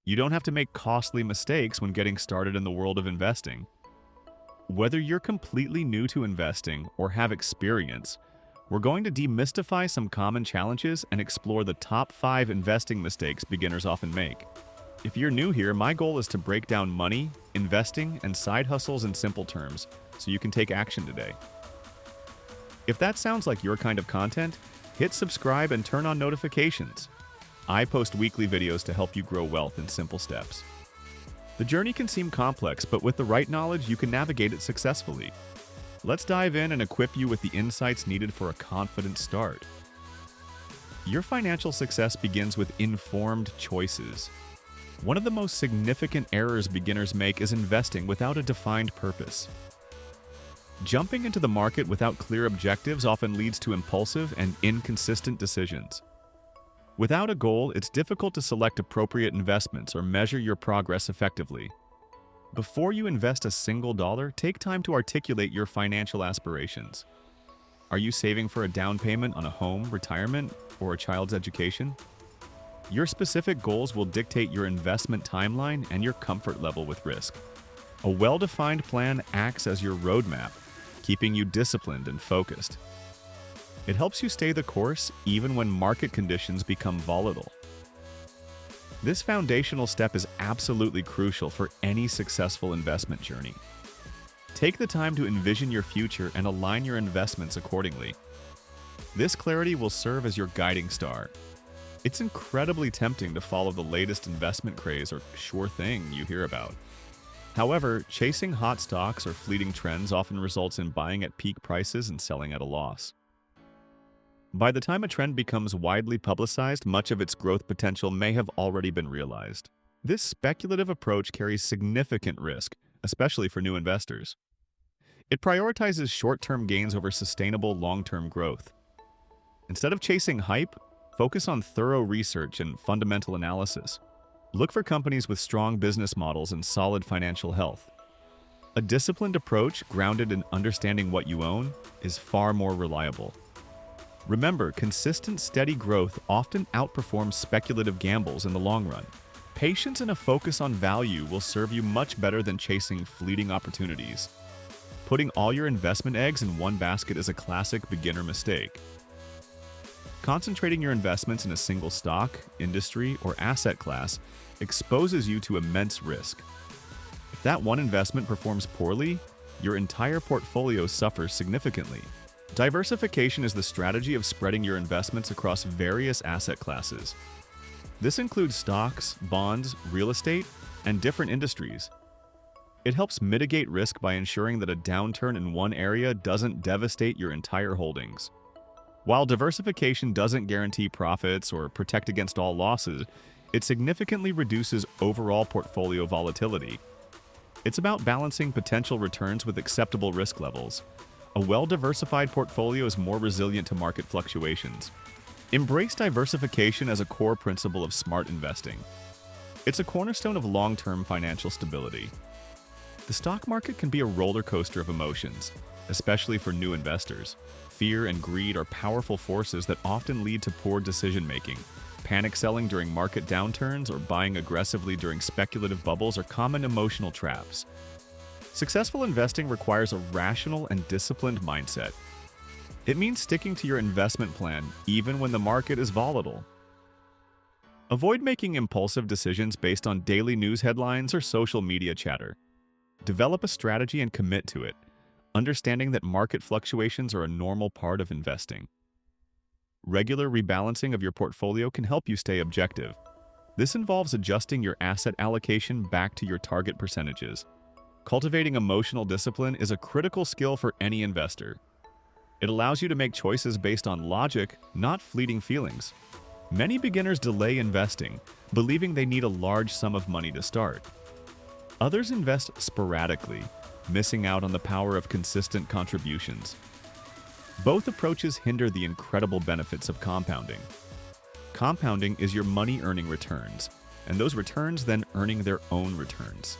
You don't have to make costly mistakes when getting started in the world of investing. Whether you're completely new to investing or have experience, we're going to demystify some common challenges and explore the top 5 investing mistakes beginners often make. If you're new here, my goal is to break down money, investing, and side hustles in simple terms so you can take action today. If that sounds like your kind of content, hit subscribe and turn on notifications. I post weekly videos to help you grow wealth in simple steps. The journey can seem complex, but with the right knowledge, you can navigate it successfully. Let's dive in and equip you with the insights needed for a confident start. Your financial success begins with informed choices. One of the most significant errors beginners make is investing without a defined purpose. Jumping into the market without clear objectives often leads to impulsive and inconsistent decisions. Without a goal, it's difficult to select appropriate investments or measure your progress effectively. Before you invest a single dollar, take time to articulate your financial aspirations. Are you saving for a down payment on a home, retirement, or a child's education? Your specific goals will dictate your investment timeline and your comfort level with risk. A well-defined plan acts as your roadmap, keeping you disciplined and focused. It helps you stay the course even when market conditions become volatile. This foundational step is absolutely crucial for any successful investment journey. Take the time to envision your future and align your investments accordingly. This clarity will serve as your guiding star. It's incredibly tempting to follow the latest investment craze or sure thing you hear about. However, chasing hot stocks or fleeting trends often results in buying at peak prices and selling at a loss. By the time a trend becomes widely publicized, much of its growth potential may have already been realized. This speculative approach carries significant risk, especially for new investors. It prioritizes short-term gains over sustainable long-term growth. Instead of chasing hype, focus on thorough research and fundamental analysis. Look for companies with strong business models and solid financial health. A disciplined approach, grounded in understanding what you own, is far more reliable. Remember, consistent, steady growth often outperforms speculative gambles in the long run. Patience and a focus on value will serve you much better than chasing fleeting opportunities. Putting all your investment eggs in one basket is a classic beginner mistake. Concentrating your investments in a single stock, industry, or asset class exposes you to immense risk. If that one investment performs poorly, your entire portfolio suffers significantly. Diversification is the strategy of spreading your investments across various asset classes. This includes stocks, bonds, real estate, and different industries. It helps mitigate risk by ensuring that a downturn in one area doesn't devastate your entire holdings. While diversification doesn't guarantee profits or protect against all losses, it significantly reduces overall portfolio volatility. It's about balancing potential returns with acceptable risk levels. A well-diversified portfolio is more resilient to market fluctuations. Embrace diversification as a core principle of smart investing. It's a cornerstone of long-term financial stability. The stock market can be a roller coaster of emotions, especially for new investors. Fear and greed are powerful forces that often lead to poor decision-making. Panic selling during market downturns or buying aggressively during speculative bubbles are common emotional traps. Successful investing requires a rational and disciplined mindset. It means sticking to your investment plan even when the market is volatile. Avoid making impulsive decisions based on daily news headlines or social media chatter. Develop a strategy and commit to it, understanding that market fluctuations are a normal part of investing. Regular rebalancing of your portfolio can help you stay objective. This involves adjusting your asset allocation back to your target percentages. Cultivating emotional discipline is a critical skill for any investor. It allows you to make choices based on logic, not fleeting feelings. Many beginners delay investing, believing they need a large sum of money to start. Others invest sporadically, missing out on the power of consistent contributions. Both approaches hinder the incredible benefits of compounding. Compounding is your money earning returns, and those returns then earning their own returns.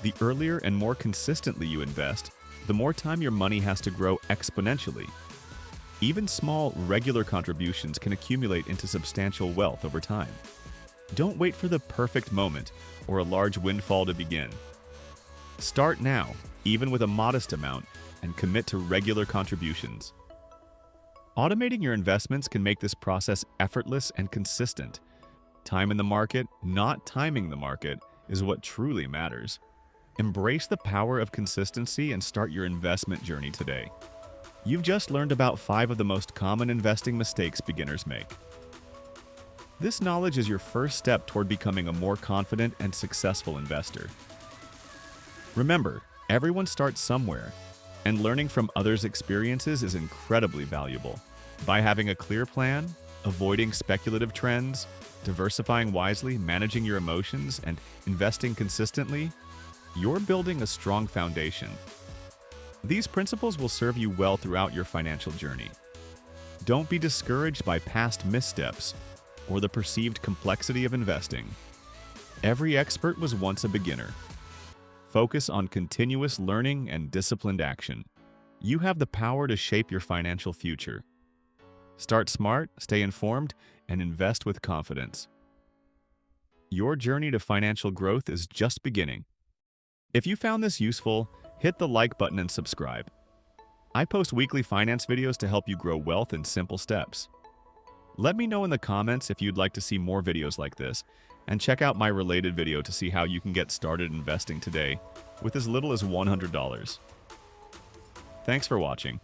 The earlier and more consistently you invest, the more time your money has to grow exponentially. Even small, regular contributions can accumulate into substantial wealth over time. Don't wait for the perfect moment or a large windfall to begin. Start now, even with a modest amount, and commit to regular contributions. Automating your investments can make this process effortless and consistent. Time in the market, not timing the market, is what truly matters. Embrace the power of consistency and start your investment journey today. You've just learned about 5 of the most common investing mistakes beginners make. This knowledge is your first step toward becoming a more confident and successful investor. Remember, everyone starts somewhere, and learning from others' experiences is incredibly valuable. By having a clear plan, avoiding speculative trends, diversifying wisely, managing your emotions, and investing consistently, you're building a strong foundation. These principles will serve you well throughout your financial journey. Don't be discouraged by past missteps or the perceived complexity of investing. Every expert was once a beginner. Focus on continuous learning and disciplined action. You have the power to shape your financial future. Start smart, stay informed, and invest with confidence. Your journey to financial growth is just beginning. If you found this useful, hit the like button and subscribe. I post weekly finance videos to help you grow wealth in simple steps. Let me know in the comments if you'd like to see more videos like this, and check out my related video to see how you can get started investing today with as little as $100. Thanks for watching.